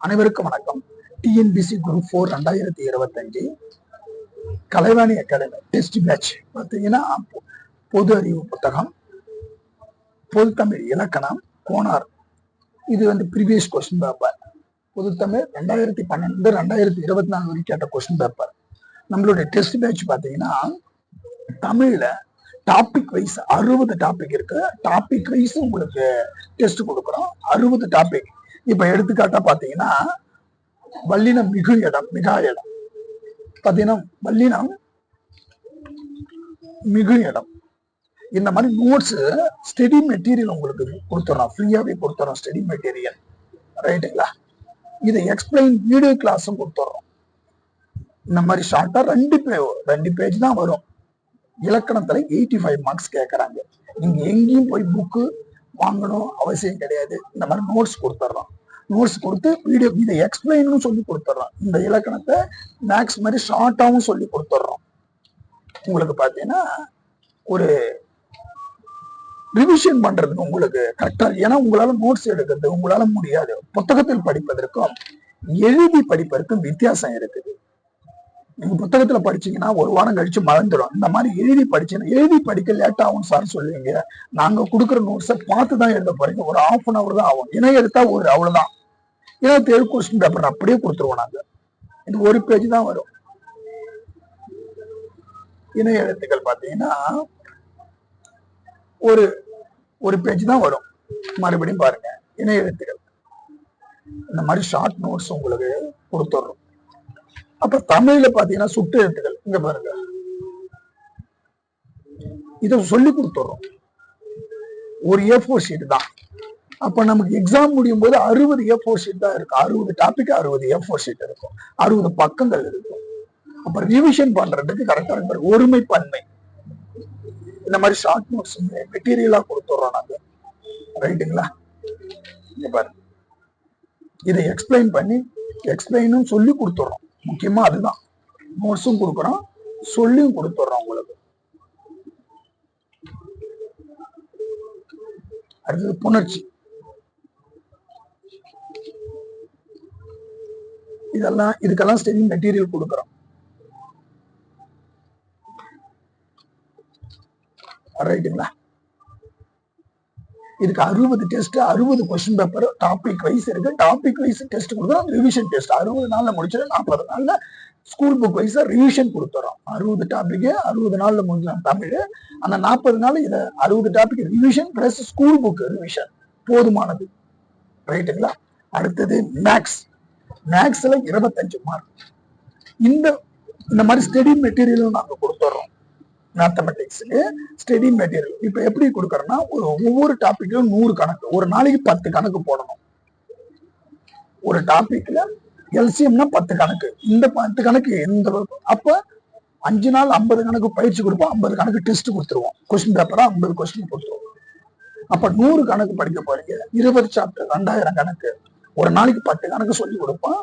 அனைவருக்கும் வணக்கம். TNPSC group 4 2025 Kalaivani academy test batch பார்த்தீங்கன்னா பொது அறிவு புத்தகம், பொதுத்தமிழ் இலக்கணம், கோனார். இது ப்ரீவியஸ் கொஸ்டின் பேப்பர். பொதுத்தமிழ் 2012 2024 வரைக்கும் கேட்ட கொஸ்டின் பேப்பர். நம்மளுடைய டெஸ்ட் பேட்ச் பார்த்தீங்கன்னா தமிழ்ல டாபிக் வைஸ் 60 டாபிக் இருக்கு. டாபிக் வைஸ் உங்களுக்கு டெஸ்ட் கொடுக்குறோம். 60 டாபிக். இப்ப எடுத்துக்காட்டா பாத்தீங்கன்னா வல்லினம் மிகு இடம், மிகா இடம் பாத்தீங்கன்னா வல்லினம் மிகு இடம். இந்த மாதிரி நோட்ஸ் ஸ்டடி மெட்டீரியல் உங்களுக்கு கொடுத்துறோம், ஃப்ரீயாவே கொடுத்துறோம் ஸ்டடி மெட்டீரியல், ரைட்டுங்களா? இதை எக்ஸ்பிளைன் வீடியோ கிளாஸும் கொடுத்துறோம். இந்த மாதிரி ஷார்ட்டா 2 பேஜ் தான் வரும். இலக்கணத்துல 85 மார்க்ஸ் கேட்கறாங்க. நீங்க எங்கேயும் போய் புக்கு வாங்கணும் அவசியம் கிடையாது. இந்த மாதிரி நோட்ஸ் கொடுத்துட்றோம். நோட்ஸ் கொடுத்து வீடியோ இதை எக்ஸ்பிளைனும் சொல்லி கொடுத்துட்றோம். இந்த இலக்கணத்தை மேக்ஸ் மாதிரி ஷார்ட்டாவும் சொல்லி கொடுத்துட்றோம். உங்களுக்கு பார்த்தீங்கன்னா ஒரு ரிவிஷன் பண்றதுக்கு உங்களுக்கு கரெக்டா, ஏன்னா உங்களால நோட்ஸ் எடுக்கிறது உங்களால முடியாது. புத்தகத்தில் படிப்பதற்கும் எழுதி படிப்பதற்கும் வித்தியாசம் இருக்குது. நீங்க புத்தகத்துல படிச்சீங்கன்னா ஒரு வாரம் கழிச்சு மறந்துடும். இந்த மாதிரி எழுதி படிக்க லேட் ஆகும் சார் சொல்லுவீங்க. நாங்க கொடுக்குற நோட்ஸை பார்த்துதான் எழுத போறீங்க. ஒரு 1/2 hour தான் ஆகும். இணைய எடுத்தா அவ்வளவுதான். 27 கொஸ்டின் பேப்பர் அப்படியே கொடுத்துருவோம் நாங்க. இது 1 பேஜ் தான் வரும். இணைய எழுத்துக்கள் பாத்தீங்கன்னா ஒரு பேஜ் தான் வரும். மறுபடியும் பாருங்க, இணைய எழுத்துக்கள் இந்த மாதிரி ஷார்ட் நோட்ஸ் உங்களுக்கு கொடுத்துடுறோம். அப்ப தமிழ்ல பாத்தீங்கன்னா சுட்டு எழுத்துக்கள் இங்க பாருங்க, இத சொல்லி கொடுத்துறோம். ஒரு A4 ஷீட் தான். அப்ப நமக்கு எக்ஸாம் முடியும் போது 60 A4 ஷீட் தான் இருக்கும். 60 டாபிக் 60 A4 ஷீட் இருக்கும். 60 பக்கங்கள் இருக்கும். அப்ப ரிவிஷன் பண்றதுக்கு கரெக்டா இருக்கும். ஒருமை பன்மை இந்த மாதிரி ஷார்ட் நோட்ஸ் மெட்டீரியலா கொடுத்துறோம் நாங்க, ரைட்டுங்களா? இங்க பாருங்க, இதை எக்ஸ்பிளைனும் சொல்லி கொடுத்துறோம். முக்கியமா அதுதான். நோட்ஸும் கொடுக்குறோம், சொல்லியும் கொடுத்துட்றோம் உங்களுக்கு. அடுத்தது புணர்ச்சி. இதுக்கெல்லாம் ஸ்டடி மெட்டீரியல் கொடுக்குறோம், ரைட்டுங்களா? இதுக்கு 60 test, 60 question paper topic wise இருக்கு. டாபிக் வைஸ் டெஸ்ட் கொடுக்குறோம். ரிவிஷன் டெஸ்ட் 60 நாள்ல முடிச்சது 40 நாள்ல ஸ்கூல் புக் வைஸ் ரிவிஷன் கொடுத்துறோம். 60 டாபிக் 60 நாள்ல முடிஞ்சோம் தமிழ். அந்த 40 நாள் இதை 60 topic revision plus school book revision போதுமானது, ரைட்டுங்களா? அடுத்தது மேக்ஸ்ல 25 மார்க். இந்த மாதிரி ஸ்டடி மெட்டீரியலும் நாங்க கொடுத்துறோம். மேத்தமெட்டிக்ஸுக்கு ஸ்டடி மெட்டீரியல் இப்ப எப்படி கொடுக்கறோம்னா, ஒவ்வொரு டாபிக்லயும் 100 கணக்கு, ஒரு நாளைக்கு 10 கணக்கு போடணும். ஒரு டாபிக்ல எல்சிஎம்னா 10 கணக்கு. இந்த 10 கணக்கு அப்ப 5 நாள் 50 கணக்கு பயிற்சி கொடுப்போம். 50 கணக்கு டெஸ்ட் கொடுத்துருவோம். கொஸ்டின் பேப்பரா 50 கொஸ்டின் கொடுத்துருவோம். அப்ப 100 கணக்கு படிக்க போறீங்க. 20 சாப்டர் 2000 கணக்கு. ஒரு நாளைக்கு 10 கணக்கு சொல்லி கொடுப்போம்.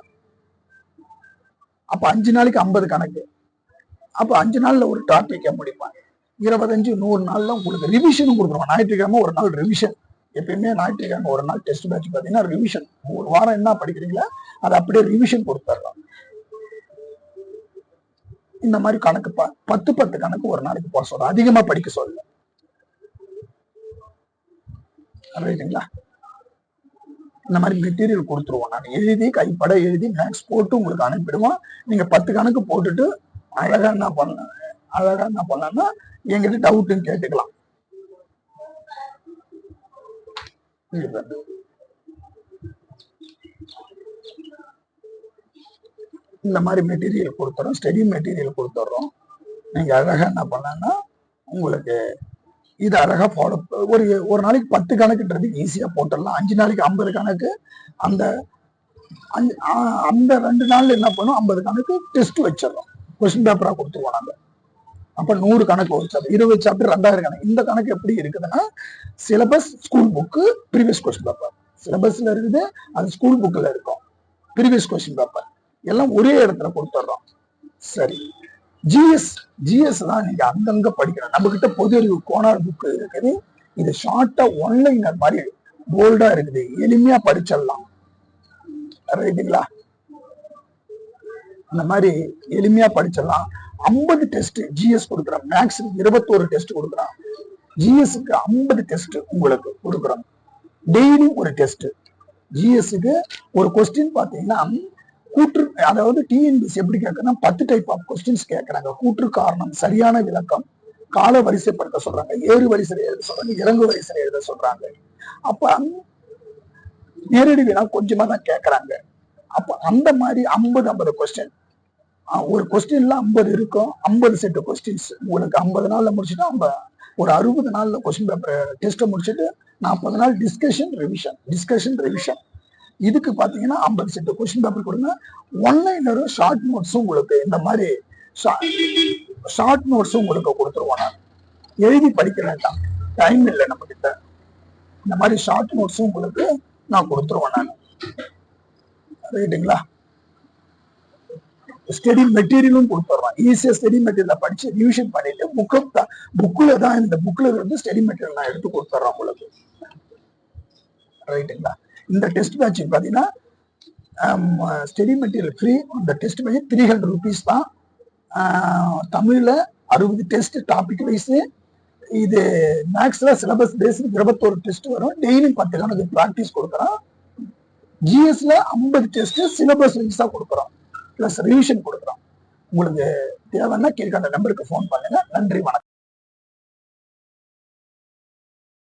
அப்ப 5 நாளைக்கு 50 கணக்கு. அப்ப 5 நாள்ல ஒரு டாபிக்க முடிப்பாங்க. 25 100 நாள்ல உங்களுக்கு ரிவிஷனும் கொடுக்குறோம். ஞாயிற்றுக்கிழமை ஒரு நாள் ரிவிஷன். எப்பயுமே ஞாயிற்றுக்கிழமை ஒரு நாள் டெஸ்ட் பேட்ச் பாத்தீங்கன்னா ரிவிஷன். ஒரு வாரம் என்ன படிக்கிறீங்களா அதை அப்படியே ரிவிஷன் கொடுத்துடலாம். இந்த மாதிரி கணக்கு 10 கணக்கு ஒரு நாளைக்கு போட சொல்ல, அதிகமா படிக்க சொல்ல, ரைட்டுங்களா? இந்த மாதிரி மெட்டீரியல் கொடுத்துருவோம். நான் எழுதி கைப்பட எழுதி மேக்ஸ் போட்டு உங்களுக்கு அனுப்பிடுவோம். நீங்க 10 கணக்கு போட்டுட்டு அழகா என்ன பண்ணலாம்னா என்கிட்ட டவுட்னு கேட்டுக்கலாம். இந்த மாதிரி மெட்டீரியல் கொடுத்துறோம், ஸ்டடி மெட்டீரியல் கொடுத்துட்றோம். நீங்க அழகா என்ன பண்ணலாம்னா உங்களுக்கு இது அழகா ஃபாலோ. ஒரு நாளைக்கு 10 கணக்குன்றது ஈஸியா போட்டுடலாம். 5 நாளைக்கு 50 கணக்கு. அந்த 2 நாள்ல என்ன பண்ணும், 50 கணக்கு டெஸ்ட் வச்சிடறோம். கொஸ்டின் பேப்பரா கொடுத்துருவோம் நாங்க. அப்ப 100 கணக்கு ஒரு சாப்டர், 20 சாப்டர் 2000 கணக்கு. இந்த கணக்கு எப்படி இருக்குதுன்னா, syllabus school book previous question paper சிலபஸ்ல இருக்குது, அது ஸ்கூல் புக்ல இருக்கும். ப்ரீவியஸ் கொஸ்டின் பேப்பர் எல்லாம் ஒரே இடத்துல கொடுத்துட்றோம். சரி, ஜிஎஸ் தான் நீங்க அங்கங்க படிக்கணும். நம்ம கிட்ட பொது அறிவு கோனார் புக் இருக்குது. இது ஷார்ட்டா ஒன்லைனர் மாதிரி போல்டா இருக்குது, எளிமையா படிச்சிடலாம். ரைட்டுங்களா? அந்த மாதிரி எளிமையா படிச்சிடலாம். 50 டெஸ்ட் ஜிஎஸ் கொடுக்குறோம். மேக்ஸ் 21 டெஸ்ட் கொடுக்குறோம். ஜிஎஸ்க்கு 50 டெஸ்ட் உங்களுக்கு கொடுக்குறோம். டெய்லி ஒரு டெஸ்ட். ஜிஎஸ்க்கு ஒரு கொஸ்டின் பாத்தீங்கன்னா கூற்று, அதாவது டிஎன்பிஎஸ்சி எப்படி கேட்கறா 10 டைப் ஆஃப் கொஸ்டின்ஸ் கேட்கறாங்க. கூற்று, காரணம், சரியான விளக்கம், கால வரிசைப்படுத்த சொல்றாங்க, ஏறு வரிசையில் எழுத சொல்றாங்க, இறங்கு வரிசையில் எழுத சொல்றாங்க. அப்ப நேரடி வினா கொஞ்சமா தான் கேட்கறாங்க. அப்ப அந்த மாதிரி 50 கொஸ்டின், ஒரு கொஸ்டின்ல 50 இருக்கும். 50 செட் கொஸ்டின்ஸ் உங்களுக்கு 50 நாள்ல முடிச்சுட்டு ஒரு 60 நாள்ல கொஸ்டின் பேப்பர் டெஸ்ட் முடிச்சுட்டு 40 நாள் டிஸ்கஷன் ரிவிஷன். இதுக்கு பாத்தீங்கன்னா 50 செட் கொஸ்டின் பேப்பர் கொடுங்க. ஒன்லைனரும் ஷார்ட் நோட்ஸும் உங்களுக்கு இந்த மாதிரி ஷார்ட் நோட்ஸும் உங்களுக்கு கொடுத்துருவோம். நான் எழுதி படிக்க வேண்டாம், டைம் இல்லை நம்ம கிட்ட. இந்த மாதிரி ஷார்ட் நோட்ஸும் உங்களுக்கு நான் கொடுத்துருவேன் நான். ரைட்டுங்களா? ஸ்டடி மெட்டீரியலும் கொடுத்துட்றோம். ஈஸியா ஸ்டடி மெட்டீரியல் படிச்சு ரிவிஷன் பண்ணிட்டு புக்ல தான் இந்த புக்ல இருந்து ஸ்டடி மெட்டீரியல் நான் எடுத்து கொடுத்துட்றேன் உங்களுக்கு. ரைட்டுங்களா? இந்த டெஸ்ட் பேட்ச் பாத்தீங்கன்னா ஸ்டடி மெட்டீரியல் ஃப்ரீ. இந்த டெஸ்ட் பேட்ச் 300 rupees தான். தமிழ்ல 60 டெஸ்ட் டாபிக் வைஸ். இது மேக்ஸ்ல சிலபஸ் பேஸ் 21 டெஸ்ட் வரும். டெய்லி 10 கணக்கு பிராக்டிஸ் கொடுக்குறோம். ஜிஎஸ்ல 50 டெஸ்ட் சிலபஸ் வைஸா கொடுக்குறோம், பிளஸ் ரிவிஷன் கொடுக்குறோம். உங்களுக்கு தேவைன்னா கீழ்கண்ட நம்பருக்கு ஃபோன் பண்ணுங்க. நன்றி, வணக்கம்.